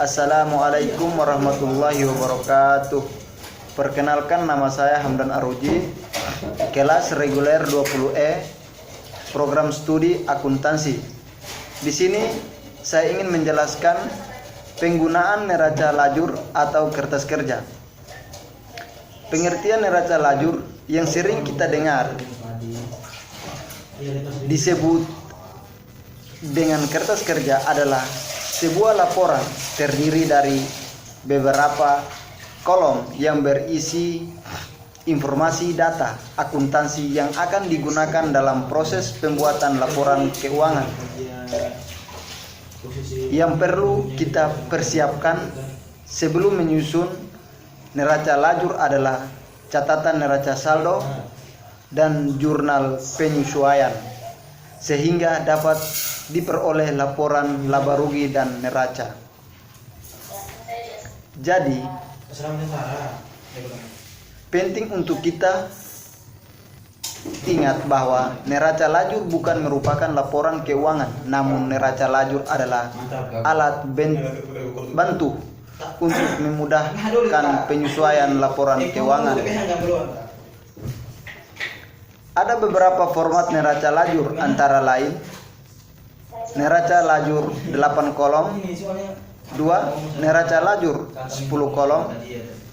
Assalamualaikum warahmatullahi wabarakatuh. Perkenalkan, nama saya Hamdan Aruji, kelas reguler 20E, program studi akuntansi. Di sini saya ingin menjelaskan penggunaan neraca lajur atau kertas kerja. Pengertian neraca lajur yang sering kita dengar disebut dengan kertas kerja adalah sebuah laporan terdiri dari beberapa kolom yang berisi informasi data akuntansi yang akan digunakan dalam proses pembuatan laporan keuangan. Yang perlu kita persiapkan sebelum menyusun neraca lajur adalah catatan neraca saldo dan jurnal penyesuaian, sehingga dapat diperoleh laporan laba rugi dan neraca. Jadi, penting untuk kita ingat bahwa neraca lajur bukan merupakan laporan keuangan, namun neraca lajur adalah alat bantu untuk memudahkan penyesuaian laporan keuangan. Ada beberapa format neraca lajur, antara lain neraca lajur 8 kolom, 2 neraca lajur 10 kolom,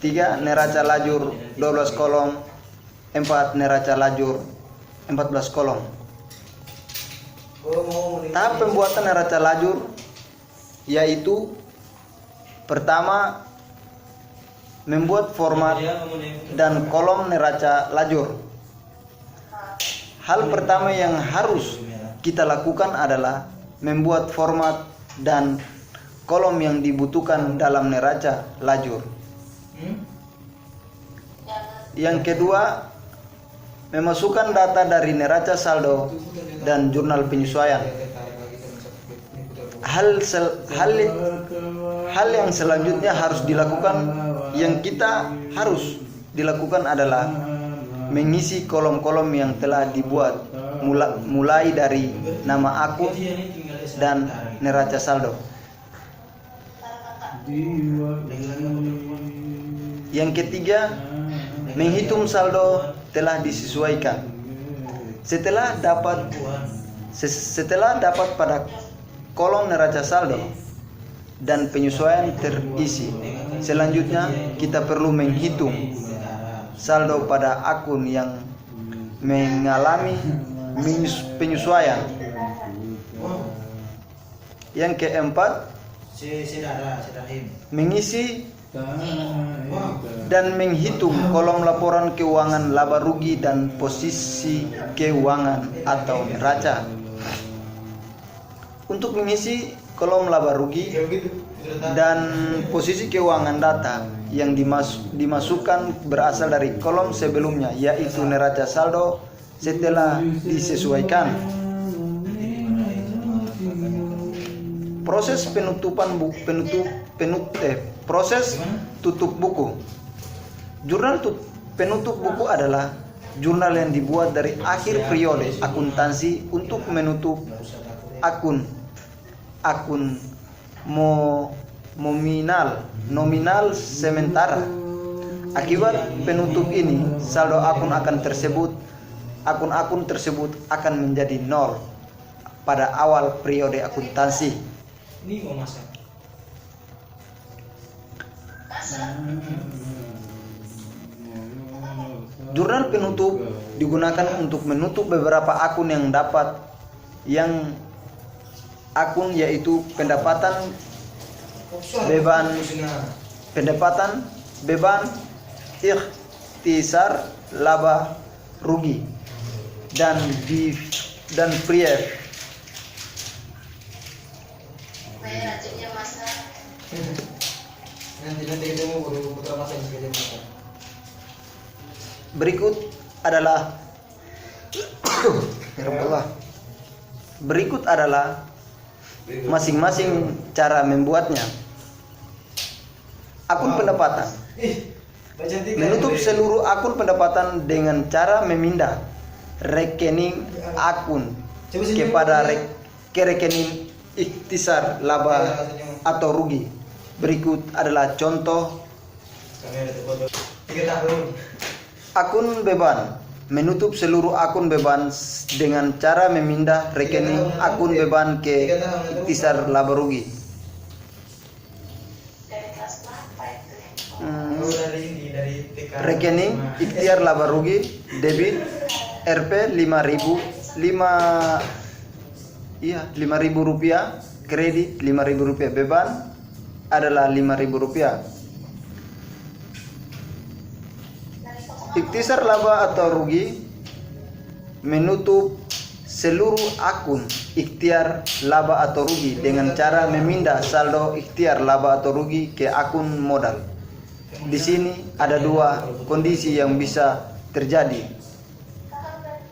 3 neraca lajur 12 kolom, 4 neraca lajur 14 kolom. Tahap pembuatan neraca lajur yaitu: pertama, membuat format dan kolom neraca lajur. Hal pertama yang harus kita lakukan adalah membuat format dan kolom yang dibutuhkan dalam neraca lajur. Yang kedua, memasukkan data dari neraca saldo dan jurnal penyesuaian. Hal yang selanjutnya harus dilakukan, yang kita harus dilakukan adalah mengisi kolom-kolom yang telah dibuat, mulai dari nama akun dan neraca saldo. Yang ketiga, menghitung saldo telah disesuaikan. Setelah dapat pada kolom neraca saldo dan penyesuaian terisi, selanjutnya kita perlu menghitung saldo pada akun yang mengalami penyesuaian. Yang keempat, mengisi dan menghitung kolom laporan keuangan laba rugi dan posisi keuangan atau neraca. Untuk mengisi kolom laba rugi dan posisi keuangan, data yang dimasukkan berasal dari kolom sebelumnya, yaitu neraca saldo setelah disesuaikan. Proses proses tutup buku. Jurnal penutup buku adalah jurnal yang dibuat dari akhir periode akuntansi untuk menutup akun nominal sementara. Akibat penutup ini, saldo akun tersebut akan menjadi nol pada awal periode akuntansi. Jurnal penutup digunakan untuk menutup beberapa akun yaitu pendapatan, beban, ikhtisar, laba rugi, dan prief. Berikut adalah masing-masing cara membuatnya. Akun pendapatan. Menutup seluruh akun pendapatan dengan cara memindah rekening akun ke rekening ikhtisar laba atau rugi. Berikut adalah contoh akun beban. Menutup seluruh akun beban dengan cara memindah rekening akun beban ke ikhtisar laba rugi. Rekening ikhtiar laba rugi debit Rp 5.000 rupiah, kredit Rp5.000, beban adalah Rp5.000. Ikhtisar laba atau rugi menutup seluruh akun ikhtiar laba atau rugi dengan cara memindah saldo ikhtiar laba atau rugi ke akun modal. Di sini ada dua kondisi yang bisa terjadi.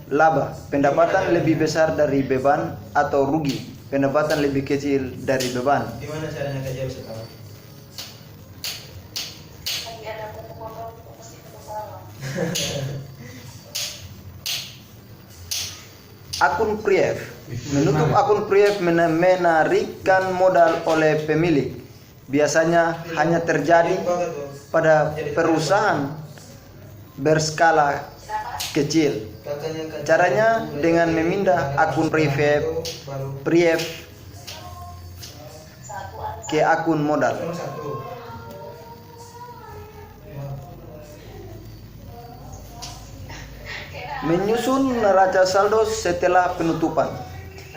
Laba, pendapatan lebih besar dari beban, atau rugi, pendapatan lebih kecil dari beban. Gimana caranya kerja bisa tahu? Akun Prief. Menutup akun Prief menarikkan modal oleh pemilik. Biasanya hanya terjadi pada perusahaan berskala kecil. Caranya dengan memindah akun Prief ke akun modal. Menyusun neraca saldo setelah penutupan.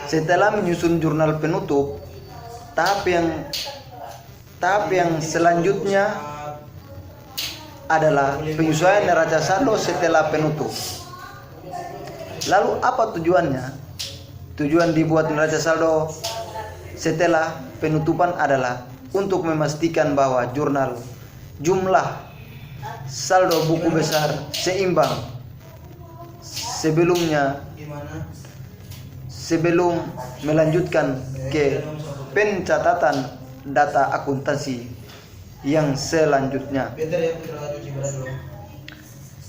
Setelah menyusun jurnal penutup, tahap yang selanjutnya adalah penyesuaian neraca saldo setelah penutup. Lalu apa tujuannya? Tujuan dibuat neraca saldo setelah penutupan adalah untuk memastikan bahwa jumlah saldo buku besar seimbang sebelum melanjutkan ke pencatatan data akuntansi yang selanjutnya.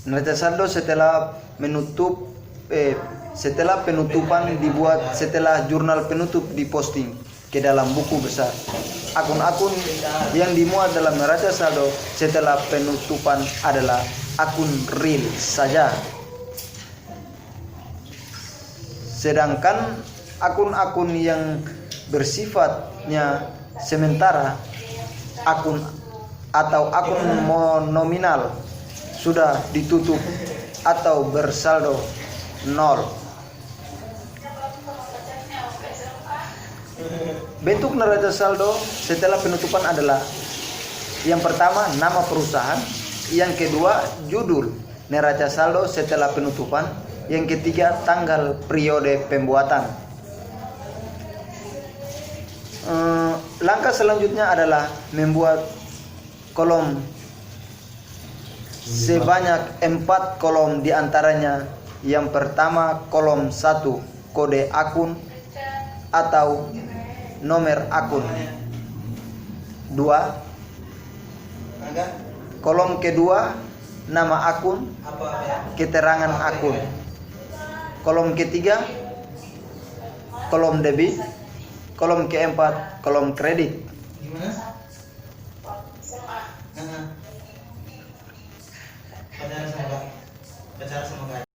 Neraca saldo setelah penutupan dibuat setelah jurnal penutup diposting ke dalam buku besar. Akun-akun yang dimuat dalam neraca saldo setelah penutupan adalah akun real saja. Sedangkan akun-akun yang bersifatnya sementara, akun nominal sudah ditutup atau bersaldo 0. Bentuk neraca saldo setelah penutupan adalah: yang pertama, nama perusahaan; yang kedua, judul neraca saldo setelah penutupan; yang ketiga, tanggal periode pembuatan. Langkah selanjutnya adalah membuat kolom sebanyak 4 kolom, diantaranya yang pertama kolom 1 kode akun atau nomor akun. 2. Kolom kedua nama akun, keterangan akun. Kolom ketiga kolom debit. Kolom keempat kolom kredit.